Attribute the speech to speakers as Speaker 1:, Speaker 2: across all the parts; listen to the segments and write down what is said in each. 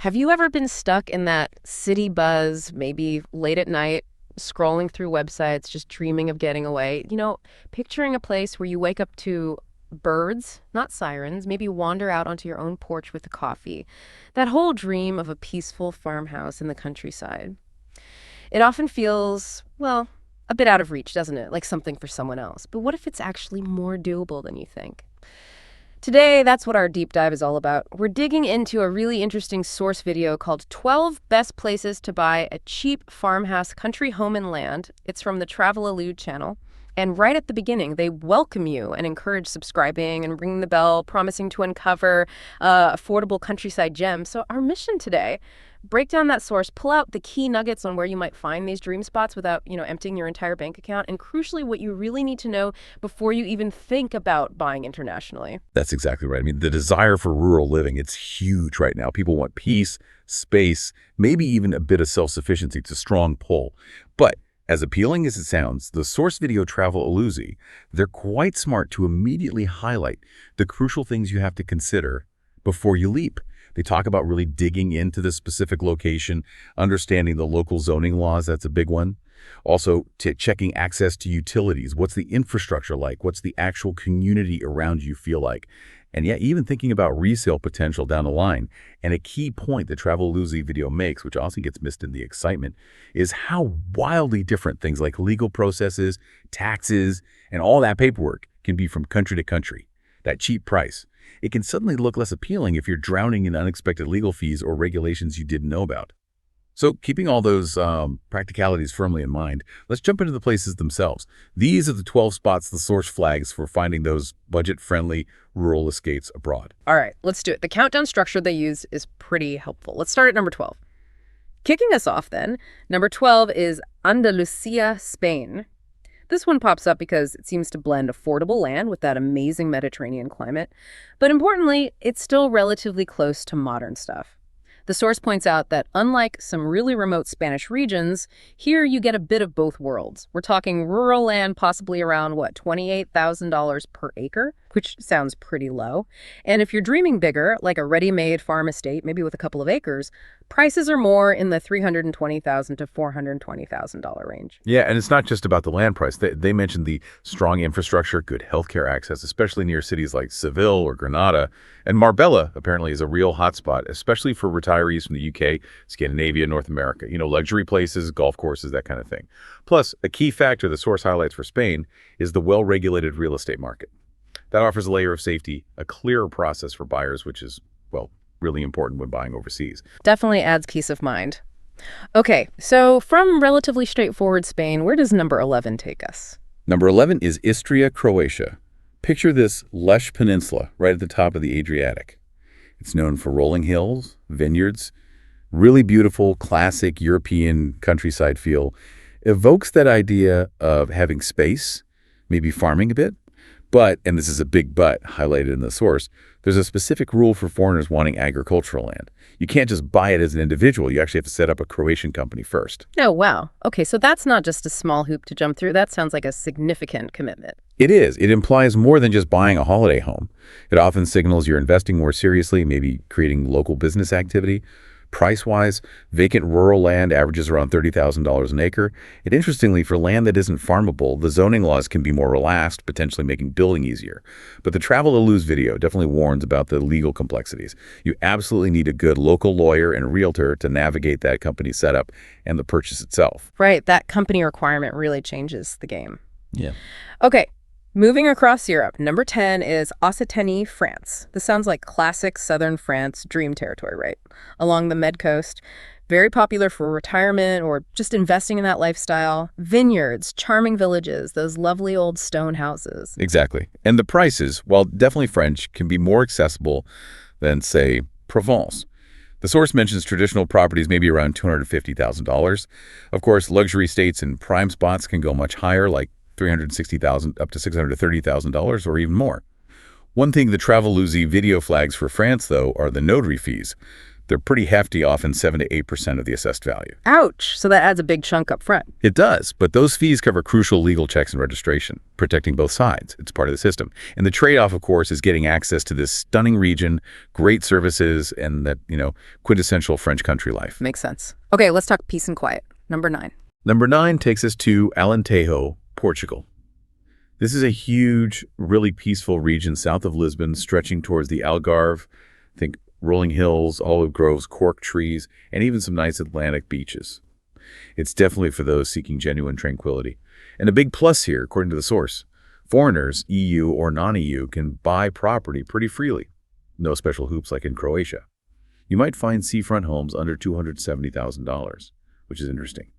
Speaker 1: Have you ever been stuck in that city buzz, maybe late at night, scrolling through websites, just dreaming of getting away? Picturing a place where you wake up to birds, not sirens, maybe wander out onto your own porch with a coffee. That whole dream of a peaceful farmhouse in the countryside. It often feels, well, a bit out of reach, doesn't it? Like something for someone else. But what if it's actually more doable than you think? Today, that's what our deep dive is all about. We're digging into a really interesting source video called 12 Best Places to Buy a Cheap Farmhouse Country Home and Land. It's from the Travel AlooZ channel. And right at the beginning, they welcome you and encourage subscribing and ringing the bell, promising to uncover affordable countryside gems. So our mission today, break down that source, pull out the key nuggets on where you might find these dream spots without, emptying your entire bank account, and crucially, what you really need to know before you even think about buying internationally.
Speaker 2: That's exactly right. I mean, the desire for rural living, it's huge right now. People want peace, space, maybe even a bit of self-sufficiency. It's a strong pull. But as appealing as it sounds, the source video Travel AlooZ, they're quite smart to immediately highlight the crucial things you have to consider before you leap. They talk about really digging into the specific location, understanding the local zoning laws, that's a big one. Also, checking access to utilities. What's the infrastructure like? What's the actual community around you feel like? And yeah, even thinking about resale potential down the line. And a key point the Travel AlooZ video makes, which also gets missed in the excitement, is how wildly different things like legal processes, taxes, and all that paperwork can be from country to country. That cheap price. It can suddenly look less appealing if you're drowning in unexpected legal fees or regulations you didn't know about. So keeping all those practicalities firmly in mind, let's jump into the places themselves. These are the 12 spots the source flags for finding those budget-friendly rural estates abroad.
Speaker 1: All right, let's do it. The countdown structure they use is pretty helpful. Let's start at number 12. Kicking us off then, number 12 is Andalucía, Spain. This one pops up because it seems to blend affordable land with that amazing Mediterranean climate. But importantly, it's still relatively close to modern stuff. The source points out that unlike some really remote Spanish regions, here you get a bit of both worlds. We're talking rural land possibly around, $28,000 per acre, which sounds pretty low. And if you're dreaming bigger, like a ready-made farm estate, maybe with a couple of acres, prices are more in the $320,000 to $420,000 range.
Speaker 2: Yeah, and it's not just about the land price. They mentioned the strong infrastructure, good healthcare access, especially near cities like Seville or Granada. And Marbella apparently is a real hotspot, especially for retirees from the UK, Scandinavia, North America. Luxury places, golf courses, that kind of thing. Plus, a key factor the source highlights for Spain is the well-regulated real estate market. That offers a layer of safety, a clearer process for buyers, which is, really important when buying overseas.
Speaker 1: Definitely adds peace of mind. Okay, so from relatively straightforward Spain, where does number 11 take us?
Speaker 2: Number 11 is Istria, Croatia. Picture this lush peninsula right at the top of the Adriatic. It's known for rolling hills, vineyards, really beautiful, classic European countryside feel. Evokes that idea of having space, maybe farming a bit. But, and this is a big but highlighted in the source, there's a specific rule for foreigners wanting agricultural land. You can't just buy it as an individual. You actually have to set up a Croatian company first.
Speaker 1: Oh, wow. Okay, so that's not just a small hoop to jump through. That sounds like a significant commitment.
Speaker 2: It is. It implies more than just buying a holiday home. It often signals you're investing more seriously, maybe creating local business activity. Price-wise, vacant rural land averages around $30,000 an acre. And interestingly, for land that isn't farmable, the zoning laws can be more relaxed, potentially making building easier. But the Travel AlooZ video definitely warns about the legal complexities. You absolutely need a good local lawyer and realtor to navigate that company setup and the purchase itself.
Speaker 1: Right, that company requirement really changes the game.
Speaker 2: Yeah.
Speaker 1: Okay. Moving across Europe, number 10 is Occitanie, France. This sounds like classic southern France dream territory, right? Along the Med coast, very popular for retirement or just investing in that lifestyle. Vineyards, charming villages, those lovely old stone houses.
Speaker 2: Exactly. And the prices, while definitely French, can be more accessible than, say, Provence. The source mentions traditional properties maybe around $250,000. Of course, luxury estates and prime spots can go much higher, like $360,000 up to $630,000 or even more. One thing the Travel AlooZ video flags for France, though, are the notary fees. They're pretty hefty, often 7 to 8% of the assessed value.
Speaker 1: Ouch! So that adds a big chunk up front.
Speaker 2: It does, but those fees cover crucial legal checks and registration, protecting both sides. It's part of the system. And the trade-off, of course, is getting access to this stunning region, great services, and that, quintessential French country life.
Speaker 1: Makes sense. Okay, let's talk peace and quiet. Number 9.
Speaker 2: Number 9 takes us to Alentejo, Portugal. This is a huge, really peaceful region south of Lisbon, stretching towards the Algarve. Think rolling hills, olive groves, cork trees, and even some nice Atlantic beaches. It's definitely for those seeking genuine tranquility. And a big plus here, according to the source, foreigners, EU or non-EU, can buy property pretty freely. No special hoops like in Croatia. You might find seafront homes under $270,000, which is interesting.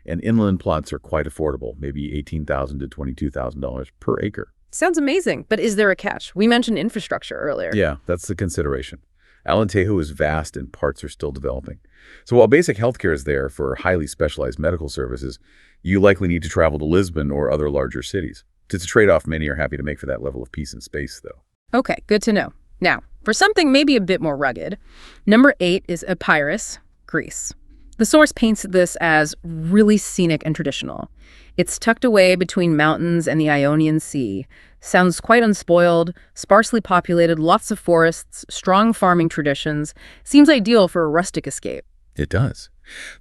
Speaker 2: And inland plots are quite affordable, maybe $18,000 to $22,000 per acre.
Speaker 1: Sounds amazing, but is there a catch? We mentioned infrastructure earlier.
Speaker 2: Yeah, that's the consideration. Alentejo is vast and parts are still developing. So while basic healthcare is there for highly specialized medical services, you likely need to travel to Lisbon or other larger cities. It's a trade-off many are happy to make for that level of peace and space, though.
Speaker 1: Okay, good to know. Now, for something maybe a bit more rugged, number 8 is Epirus, Greece. The source paints this as really scenic and traditional. It's tucked away between mountains and the Ionian Sea. Sounds quite unspoiled, sparsely populated, lots of forests, strong farming traditions. Seems ideal for a rustic escape.
Speaker 2: It does.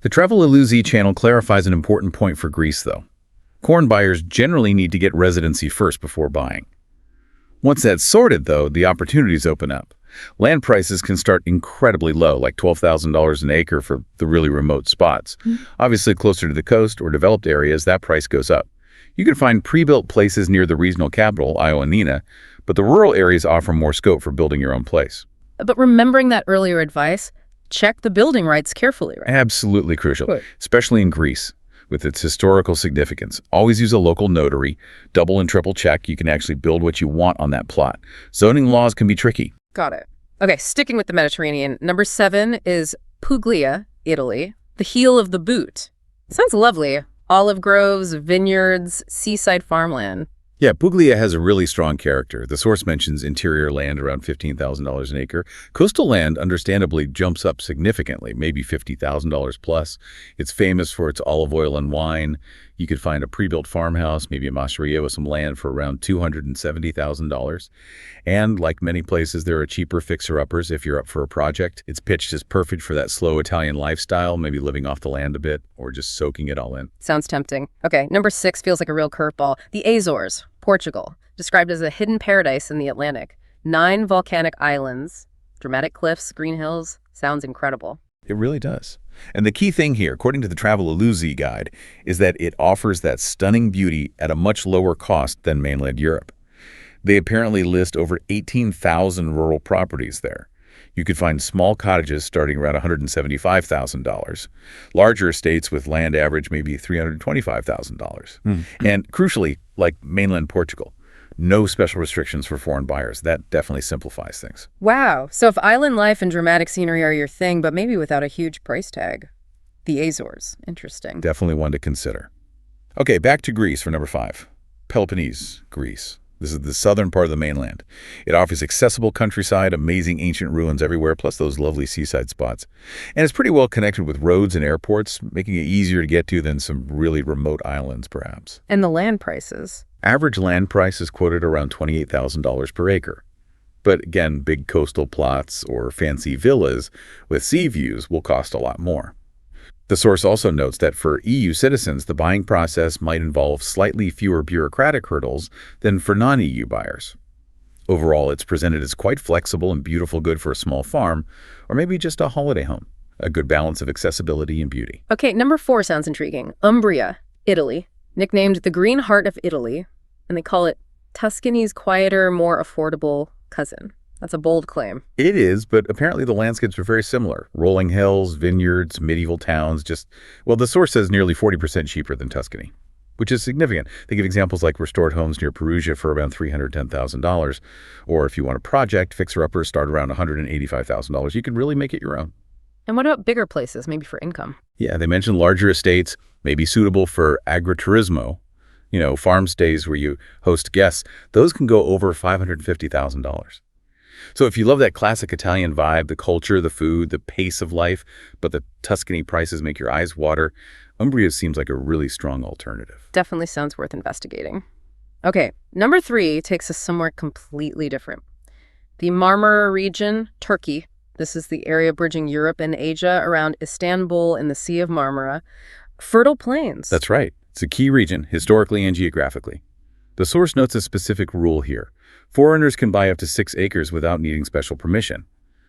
Speaker 2: The Travel AlooZ channel clarifies an important point for Greece, though. Corn buyers generally need to get residency first before buying. Once that's sorted, though, the opportunities open up. Land prices can start incredibly low, like $12,000 an acre for the really remote spots. Obviously, closer to the coast or developed areas, that price goes up. You can find pre-built places near the regional capital, Ioannina, but the rural areas offer more scope for building your own place.
Speaker 1: But remembering that earlier advice, check the building rights carefully, right?
Speaker 2: Absolutely crucial,
Speaker 1: Good.
Speaker 2: especially in Greece, with its historical significance. Always use a local notary, double and triple check. You can actually build what you want on that plot. Zoning laws can be tricky.
Speaker 1: Got it. Okay, sticking with the Mediterranean, number 7 is Puglia, Italy, the heel of the boot. Sounds lovely. Olive groves, vineyards, seaside farmland.
Speaker 2: Yeah, Puglia has a really strong character. The source mentions interior land around $15,000 an acre. Coastal land, understandably, jumps up significantly, maybe $50,000 plus. It's famous for its olive oil and wine. You could find a pre-built farmhouse, maybe a masseria with some land for around $270,000. And like many places, there are cheaper fixer-uppers if you're up for a project. It's pitched as perfect for that slow Italian lifestyle, maybe living off the land a bit or just soaking it all in.
Speaker 1: Sounds tempting. Okay, number 6 feels like a real curveball. The Azores, Portugal, described as a hidden paradise in the Atlantic. 9 volcanic islands, dramatic cliffs, green hills. Sounds incredible.
Speaker 2: It really does. And the key thing here, according to the Travel AlooZ guide, is that it offers that stunning beauty at a much lower cost than mainland Europe. They apparently list over 18,000 rural properties there. You could find small cottages starting around $175,000. Larger estates with land average maybe $325,000. And crucially, like mainland Portugal, no special restrictions for foreign buyers. That definitely simplifies things.
Speaker 1: Wow. So if island life and dramatic scenery are your thing, but maybe without a huge price tag. The Azores. Interesting.
Speaker 2: Definitely one to consider. Okay, back to Greece for number 5. Peloponnese, Greece. This is the southern part of the mainland. It offers accessible countryside, amazing ancient ruins everywhere, plus those lovely seaside spots. And it's pretty well connected with roads and airports, making it easier to get to than some really remote islands, perhaps.
Speaker 1: And the land prices?
Speaker 2: Average land price is quoted around $28,000 per acre. But again, big coastal plots or fancy villas with sea views will cost a lot more. The source also notes that for EU citizens, the buying process might involve slightly fewer bureaucratic hurdles than for non-EU buyers. Overall, it's presented as quite flexible and beautiful, good for a small farm, or maybe just a holiday home. A good balance of accessibility and beauty.
Speaker 1: Okay, number 4 sounds intriguing. Umbria, Italy, nicknamed the Green Heart of Italy, and they call it Tuscany's quieter, more affordable cousin. That's a bold claim.
Speaker 2: It is, but apparently the landscapes are very similar. Rolling hills, vineyards, medieval towns, the source says nearly 40% cheaper than Tuscany, which is significant. They give examples like restored homes near Perugia for around $310,000, or if you want a project, fixer-uppers start around $185,000. You can really make it your own.
Speaker 1: And what about bigger places, maybe for income?
Speaker 2: Yeah, they mentioned larger estates, maybe suitable for agriturismo, farm stays where you host guests. Those can go over $550,000. So if you love that classic Italian vibe, the culture, the food, the pace of life, but the Tuscany prices make your eyes water, Umbria seems like a really strong alternative.
Speaker 1: Definitely sounds worth investigating. Okay, number 3 takes us somewhere completely different. The Marmara region, Turkey. This is the area bridging Europe and Asia around Istanbul and the Sea of Marmara. Fertile plains.
Speaker 2: That's right. It's a key region, historically and geographically. The source notes a specific rule here. Foreigners can buy up to 6 acres without needing special permission.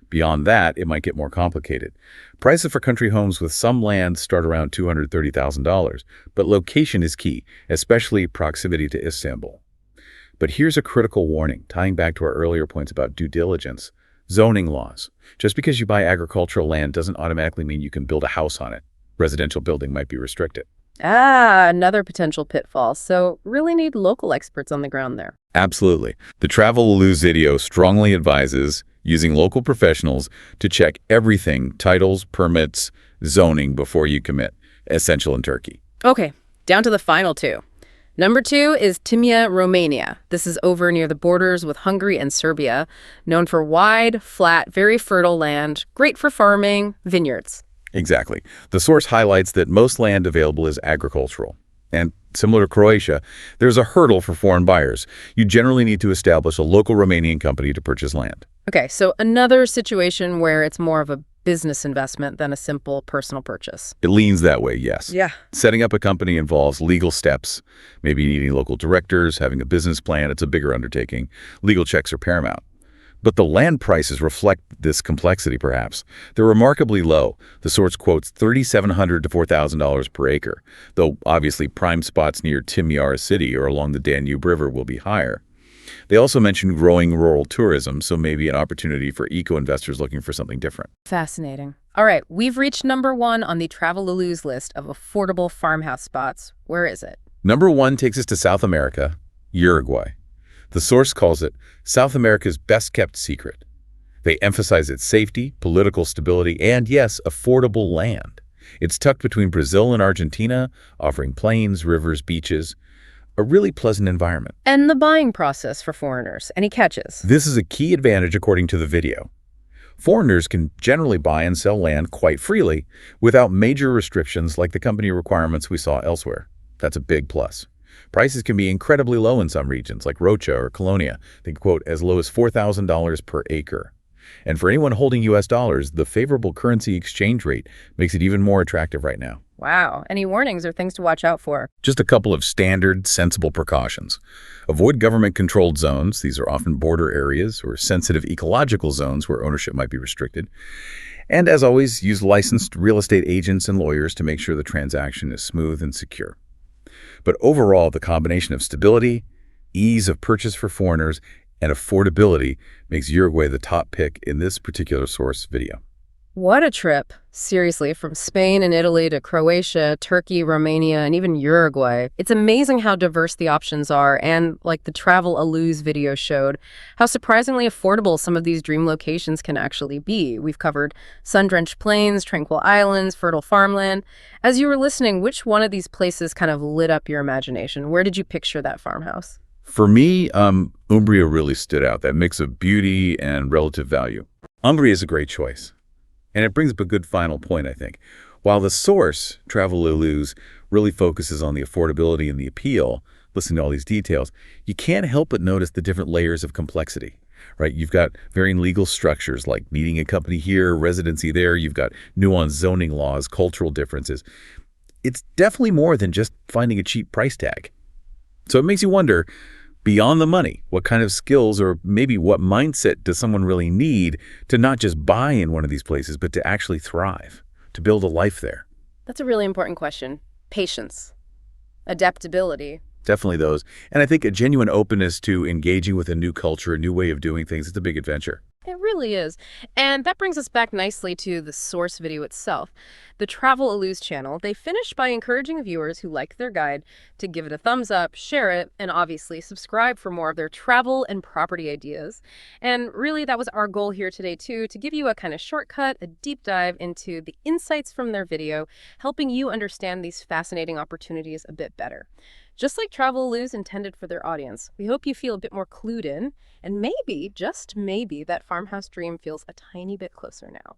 Speaker 2: Beyond that, it might get more complicated. Prices for country homes with some land start around $230,000, but location is key, especially proximity to Istanbul. But here's a critical warning, tying back to our earlier points about due diligence. Zoning laws. Just because you buy agricultural land doesn't automatically mean you can build a house on it. Residential building might be restricted.
Speaker 1: Another potential pitfall. So really need local experts on the ground there.
Speaker 2: Absolutely. The Travel AlooZ video strongly advises using local professionals to check everything, titles, permits, zoning before you commit. Essential in Turkey.
Speaker 1: Okay, down to the final 2. Number 2 is Timiș, Romania. This is over near the borders with Hungary and Serbia, known for wide, flat, very fertile land, great for farming, vineyards.
Speaker 2: Exactly. The source highlights that most land available is agricultural. And similar to Croatia, there's a hurdle for foreign buyers. You generally need to establish a local Romanian company to purchase land.
Speaker 1: Okay, so another situation where it's more of a business investment than a simple personal purchase.
Speaker 2: It leans that way, yes.
Speaker 1: Yeah.
Speaker 2: Setting up a company involves legal steps, maybe needing local directors, having a business plan. It's a bigger undertaking. Legal checks are paramount. But the land prices reflect this complexity, perhaps. They're remarkably low. The source quotes $3,700 to $4,000 per acre, though obviously prime spots near Timiș city or along the Danube River will be higher. They also mention growing rural tourism, so maybe an opportunity for eco-investors looking for something different.
Speaker 1: Fascinating. All right, we've reached number 1 on the Travel AlooZ list of affordable farmhouse spots. Where is it?
Speaker 2: Number 1 takes us to South America, Uruguay. The source calls it South America's best-kept secret. They emphasize its safety, political stability, and, yes, affordable land. It's tucked between Brazil and Argentina, offering plains, rivers, beaches, a really pleasant environment.
Speaker 1: And the buying process for foreigners. Any catches?
Speaker 2: This is a key advantage according to the video. Foreigners can generally buy and sell land quite freely without major restrictions like the company requirements we saw elsewhere. That's a big plus. Prices can be incredibly low in some regions, like Rocha or Colonia. They can quote as low as $4,000 per acre. And for anyone holding U.S. dollars, the favorable currency exchange rate makes it even more attractive right now.
Speaker 1: Wow. Any warnings or things to watch out for?
Speaker 2: Just a couple of standard, sensible precautions. Avoid government-controlled zones. These are often border areas or sensitive ecological zones where ownership might be restricted. And as always, use licensed real estate agents and lawyers to make sure the transaction is smooth and secure. But overall, the combination of stability, ease of purchase for foreigners, and affordability makes Uruguay the top pick in this particular source video.
Speaker 1: What a trip. Seriously, from Spain and Italy to Croatia, Turkey, Romania, and even Uruguay. It's amazing how diverse the options are, and like the Travel AlooZ video showed, how surprisingly affordable some of these dream locations can actually be. We've covered sun-drenched plains, tranquil islands, fertile farmland. As you were listening, which one of these places kind of lit up your imagination? Where did you picture that farmhouse?
Speaker 2: For me, Umbria really stood out, that mix of beauty and relative value. Umbria is a great choice. And it brings up a good final point, I think. While the source, Travel AlooZ, really focuses on the affordability and the appeal, listening to all these details, you can't help but notice the different layers of complexity, right? You've got varying legal structures like needing a company here, residency there. You've got nuanced zoning laws, cultural differences. It's definitely more than just finding a cheap price tag. So it makes you wonder, beyond the money, what kind of skills or maybe what mindset does someone really need to not just buy in one of these places, but to actually thrive, to build a life there?
Speaker 1: That's a really important question. Patience, adaptability.
Speaker 2: Definitely those. And I think a genuine openness to engaging with a new culture, a new way of doing things. It's a big adventure.
Speaker 1: It really is. And that brings us back nicely to the source video itself. The Travel AlooZ channel, they finished by encouraging viewers who like their guide to give it a thumbs up, share it, and obviously subscribe for more of their travel and property ideas. And really, that was our goal here today, too, to give you a kind of shortcut, a deep dive into the insights from their video, helping you understand these fascinating opportunities a bit better. Just like Travel AlooZ intended for their audience, we hope you feel a bit more clued in, and maybe, just maybe, that farmhouse dream feels a tiny bit closer now.